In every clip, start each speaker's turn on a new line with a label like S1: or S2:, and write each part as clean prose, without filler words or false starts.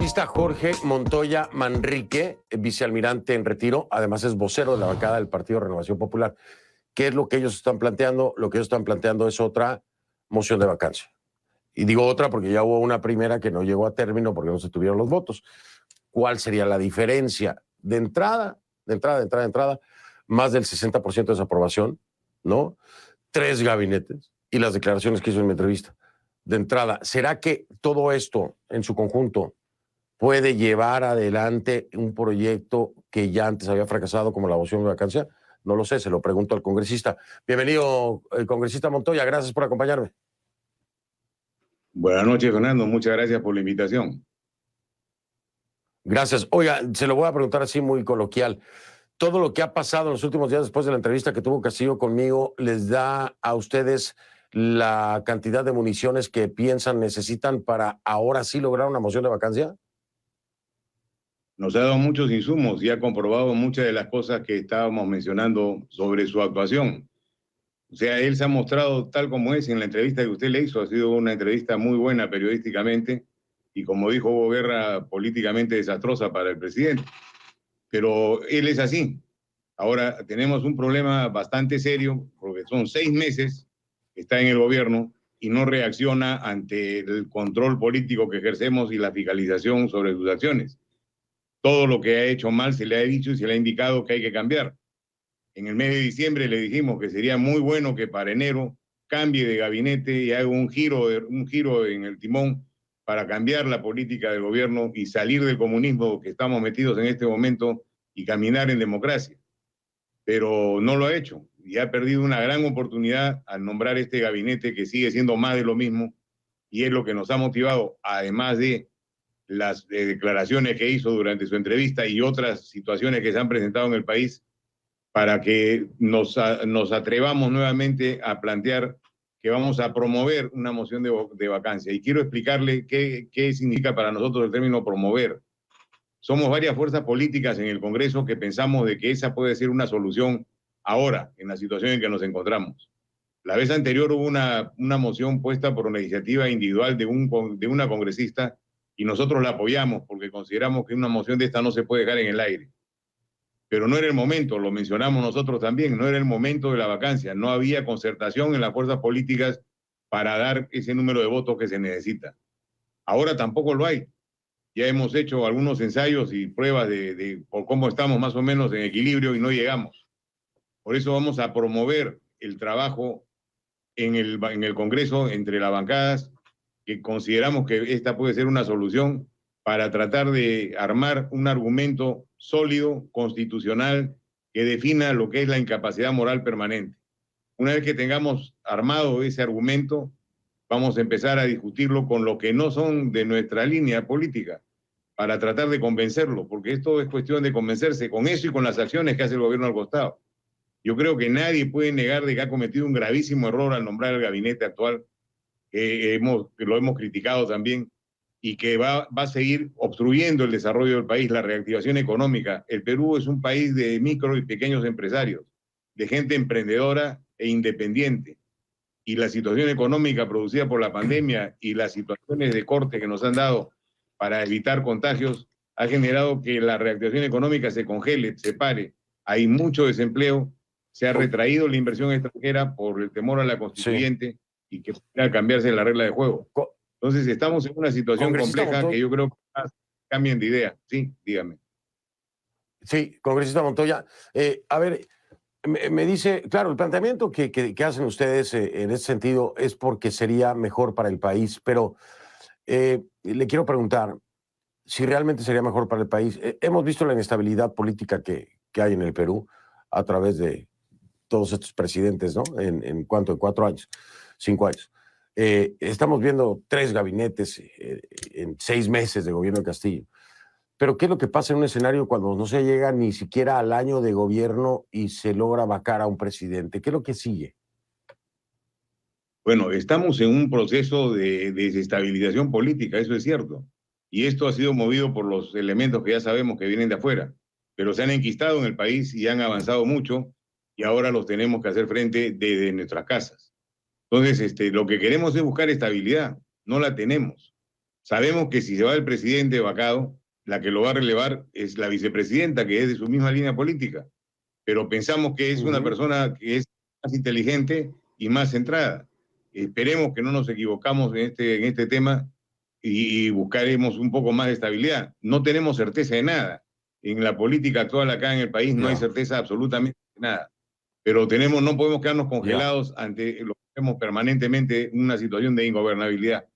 S1: Está Jorge Montoya Manrique, vicealmirante en retiro, además es vocero de la bancada del Partido Renovación Popular. ¿Qué es lo que ellos están planteando? Lo que ellos están planteando es otra moción de vacancia. Y digo otra porque ya hubo una primera que no llegó a término porque no se tuvieron los votos. ¿Cuál sería la diferencia? De entrada, más del 60% de desaprobación, ¿no? 3 gabinetes y las declaraciones que hizo en mi entrevista. De entrada, ¿será que todo esto en su conjunto puede llevar adelante un proyecto que ya antes había fracasado como la moción de vacancia? No lo sé, se lo pregunto al congresista. Bienvenido, congresista Montoya, gracias por acompañarme.
S2: Buenas noches, Fernando, muchas gracias por la invitación.
S1: Gracias. Oiga, se lo voy a preguntar así muy coloquial. Todo lo que ha pasado en los últimos días después de la entrevista que tuvo Castillo conmigo, ¿les da a ustedes la cantidad de municiones que piensan necesitan para ahora sí lograr una moción de vacancia?
S2: Nos ha dado muchos insumos y ha comprobado muchas de las cosas que estábamos mencionando sobre su actuación. O sea, él se ha mostrado tal como es en la entrevista que usted le hizo. Ha sido una entrevista muy buena periodísticamente y, como dijo, hubo guerra políticamente desastrosa para el presidente. Pero él es así. Ahora tenemos un problema bastante serio porque son 6 meses que está en el gobierno y no reacciona ante el control político que ejercemos y la fiscalización sobre sus acciones. Todo lo que ha hecho mal se le ha dicho y se le ha indicado que hay que cambiar. En el mes de diciembre le dijimos que sería muy bueno que para enero cambie de gabinete y haga un giro en el timón para cambiar la política del gobierno y salir del comunismo que estamos metidos en este momento y caminar en democracia. Pero no lo ha hecho y ha perdido una gran oportunidad al nombrar este gabinete que sigue siendo más de lo mismo, y es lo que nos ha motivado, además de las declaraciones que hizo durante su entrevista y otras situaciones que se han presentado en el país, para que nos atrevamos nuevamente a plantear que vamos a promover una moción de vacancia. Y quiero explicarle qué significa para nosotros el término promover. Somos varias fuerzas políticas en el Congreso que pensamos de que esa puede ser una solución ahora, en la situación en que nos encontramos. La vez anterior hubo una moción puesta por una iniciativa individual de una congresista y nosotros la apoyamos porque consideramos que una moción de esta no se puede dejar en el aire. Pero no era el momento, lo mencionamos nosotros también, no era el momento de la vacancia, no había concertación en las fuerzas políticas para dar ese número de votos que se necesita. Ahora tampoco lo hay. Ya hemos hecho algunos ensayos y pruebas por cómo estamos más o menos en equilibrio y no llegamos. Por eso vamos a promover el trabajo en el Congreso entre las bancadas, que consideramos que esta puede ser una solución para tratar de armar un argumento sólido, constitucional, que defina lo que es la incapacidad moral permanente. Una vez que tengamos armado ese argumento, vamos a empezar a discutirlo con los que no son de nuestra línea política, para tratar de convencerlo, porque esto es cuestión de convencerse con eso y con las acciones que hace el gobierno al costado. Yo creo que nadie puede negar de que ha cometido un gravísimo error al nombrar el gabinete actual, que lo hemos criticado también, y que va a seguir obstruyendo el desarrollo del país, la reactivación económica. El Perú es un país de micro y pequeños empresarios, de gente emprendedora e independiente. Y la situación económica producida por la pandemia y las situaciones de corte que nos han dado para evitar contagios ha generado que la reactivación económica se congele, se pare. Hay mucho desempleo, se ha retraído la inversión extranjera por el temor a la constituyente, sí, y que pueda cambiarse la regla de juego. Entonces estamos en una situación compleja que yo creo que cambien de idea. Sí, dígame.
S1: Sí, congresista Montoya. A ver, me dice, claro, el planteamiento que hacen ustedes en ese sentido es porque sería mejor para el país, pero le quiero preguntar si realmente sería mejor para el país. Hemos visto la inestabilidad política que hay en el Perú a través de todos estos presidentes, ¿no? En 4 años, 5 años. Estamos viendo 3 gabinetes en 6 meses de gobierno de Castillo. Pero ¿qué es lo que pasa en un escenario cuando no se llega ni siquiera al año de gobierno y se logra vacar a un presidente? ¿Qué es lo que sigue?
S2: Bueno, estamos en un proceso de desestabilización política, eso es cierto. Y esto ha sido movido por los elementos que ya sabemos que vienen de afuera, pero se han enquistado en el país y han avanzado mucho, y ahora los tenemos que hacer frente desde nuestras casas. Entonces, lo que queremos es buscar estabilidad, no la tenemos. Sabemos que si se va el presidente vacado, la que lo va a relevar es la vicepresidenta, que es de su misma línea política. Pero pensamos que es una persona que es más inteligente y más centrada. Esperemos que no nos equivocamos en este tema y buscaremos un poco más de estabilidad. No tenemos certeza de nada. En la política actual acá en el país no hay certeza absolutamente de nada. Pero no podemos quedarnos congelados ante lo que vemos permanentemente una situación de ingobernabilidad.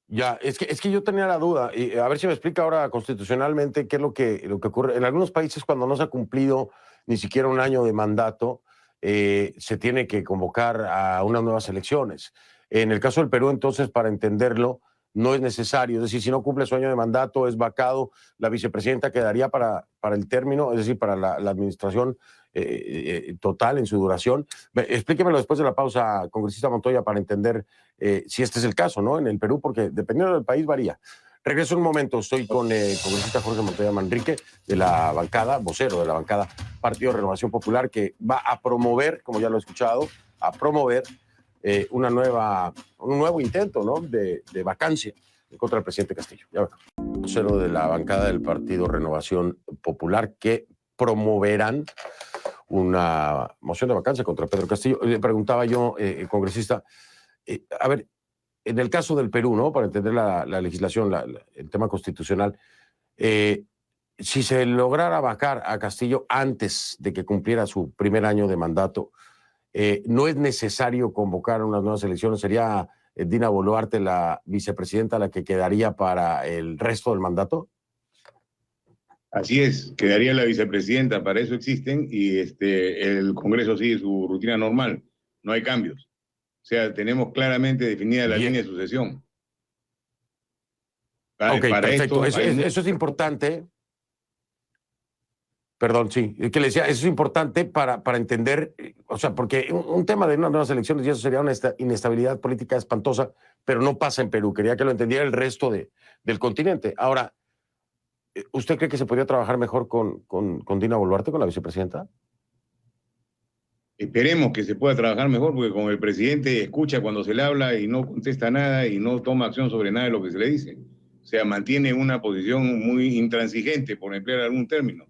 S1: Ya, es que yo tenía la duda, y a ver si me explica ahora constitucionalmente qué es lo que ocurre. En algunos países, cuando no se ha cumplido ni siquiera un año de mandato, se tiene que convocar a unas nuevas elecciones. En el caso del Perú, entonces, para entenderlo, no es necesario. Es decir, si no cumple su año de mandato, es vacado, la vicepresidenta quedaría para el término, es decir, para la administración total en su duración. Explíquemelo después de la pausa, congresista Montoya, para entender si este es el caso, ¿no? En el Perú, porque dependiendo del país varía. Regreso un momento, estoy con el congresista Jorge Montoya Manrique, de la bancada, vocero de la bancada Partido Renovación Popular, que va a promover, como ya lo he escuchado, a promover un nuevo intento, ¿no? de vacancia en contra del presidente Castillo. Ya vocero de la bancada del Partido Renovación Popular, que promoverán una moción de vacancia contra Pedro Castillo. Le preguntaba yo, congresista, a ver, en el caso del Perú, ¿no? Para entender la legislación, el tema constitucional, si se lograra vacar a Castillo antes de que cumpliera su primer año de mandato, no es necesario convocar unas nuevas elecciones. ¿Sería Dina Boluarte la vicepresidenta la que quedaría para el resto del mandato?
S2: Así es, quedaría la vicepresidenta, para eso existen, y el Congreso sigue su rutina normal, no hay cambios. O sea, tenemos claramente definida la línea de sucesión.
S1: Ok, perfecto. Eso es importante. Perdón, sí, que le decía, eso es importante para entender, o sea, porque un tema de unas nuevas elecciones, y eso sería una inestabilidad política espantosa, pero no pasa en Perú. Quería que lo entendiera el resto del continente. Ahora, ¿usted cree que se podría trabajar mejor con Dina Boluarte, con la vicepresidenta?
S2: Esperemos que se pueda trabajar mejor, porque con el presidente escucha cuando se le habla y no contesta nada y no toma acción sobre nada de lo que se le dice. O sea, mantiene una posición muy intransigente, por emplear algún término.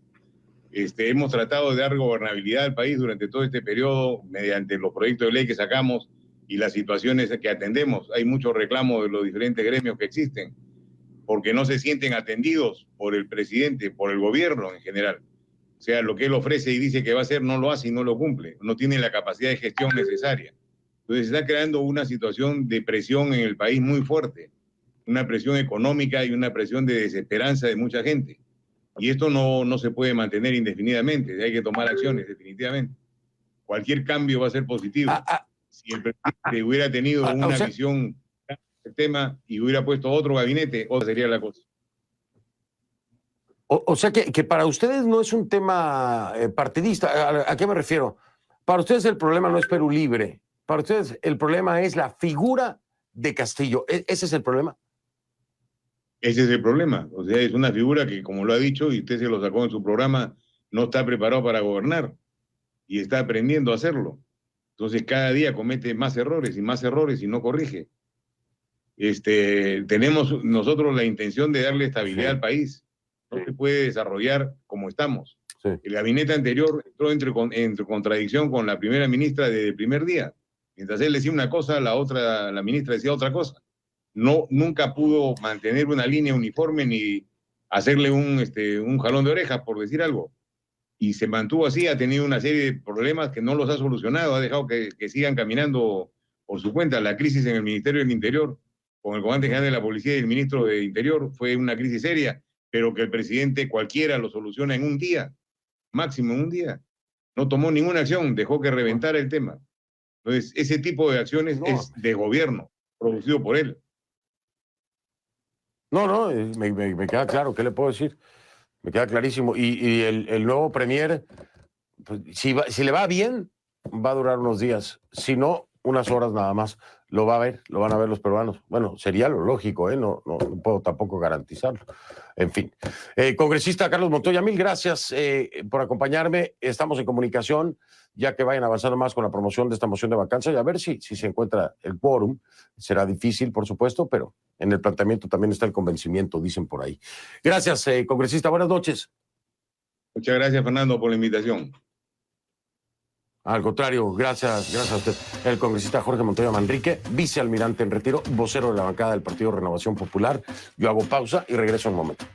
S2: Hemos tratado de dar gobernabilidad al país durante todo este periodo mediante los proyectos de ley que sacamos y las situaciones que atendemos. Hay muchos reclamos de los diferentes gremios que existen, porque no se sienten atendidos por el presidente, por el gobierno en general. O sea, lo que él ofrece y dice que va a hacer no lo hace y no lo cumple. No tiene la capacidad de gestión necesaria. Entonces se está creando una situación de presión en el país muy fuerte, una presión económica y una presión de desesperanza de mucha gente. Y esto no se puede mantener indefinidamente, hay que tomar acciones definitivamente. Cualquier cambio va a ser positivo. Si el presidente hubiera tenido una visión del tema y hubiera puesto otro gabinete, otra sería la cosa.
S1: O sea que para ustedes no es un tema partidista. ¿A qué me refiero? Para ustedes el problema no es Perú Libre. Para ustedes el problema es la figura de Castillo. ¿Ese es el problema?
S2: Ese es el problema. O sea, es una figura que, como lo ha dicho, y usted se lo sacó en su programa, no está preparado para gobernar y está aprendiendo a hacerlo. Entonces, cada día comete más errores y no corrige. Tenemos nosotros la intención de darle estabilidad al país. No se puede desarrollar como estamos. Sí. El gabinete anterior entró entre contradicción con la primera ministra desde el primer día. Mientras él decía una cosa, la ministra decía otra cosa. Nunca pudo mantener una línea uniforme ni hacerle un jalón de orejas, por decir algo. Y se mantuvo así, ha tenido una serie de problemas que no los ha solucionado, ha dejado que sigan caminando por su cuenta. La crisis en el Ministerio del Interior, con el comandante general de la policía y el ministro de Interior, fue una crisis seria, pero que el presidente cualquiera lo soluciona en un día, máximo en un día. No tomó ninguna acción, dejó que reventara el tema. Entonces, ese tipo de acciones es de gobierno, producido por él.
S1: No, me queda claro. ¿Qué le puedo decir? Me queda clarísimo. Y el nuevo premier, pues, si le va bien, va a durar unos días. Si no, unas horas nada más. Lo van a ver los peruanos. Bueno, sería lo lógico, ¿eh? No puedo tampoco garantizarlo. En fin. Congresista Carlos Montoya, mil gracias por acompañarme. Estamos en comunicación. ya que vayan avanzando más con la promoción de esta moción de vacancia y a ver si se encuentra el quórum. Será difícil, por supuesto, pero en el planteamiento también está el convencimiento, dicen por ahí. Gracias, congresista. Buenas noches.
S2: Muchas gracias, Fernando, por la invitación.
S1: Al contrario, gracias a usted. El congresista Jorge Montoya Manrique, vicealmirante en retiro, vocero de la bancada del Partido Renovación Popular. Yo hago pausa y regreso en un momento.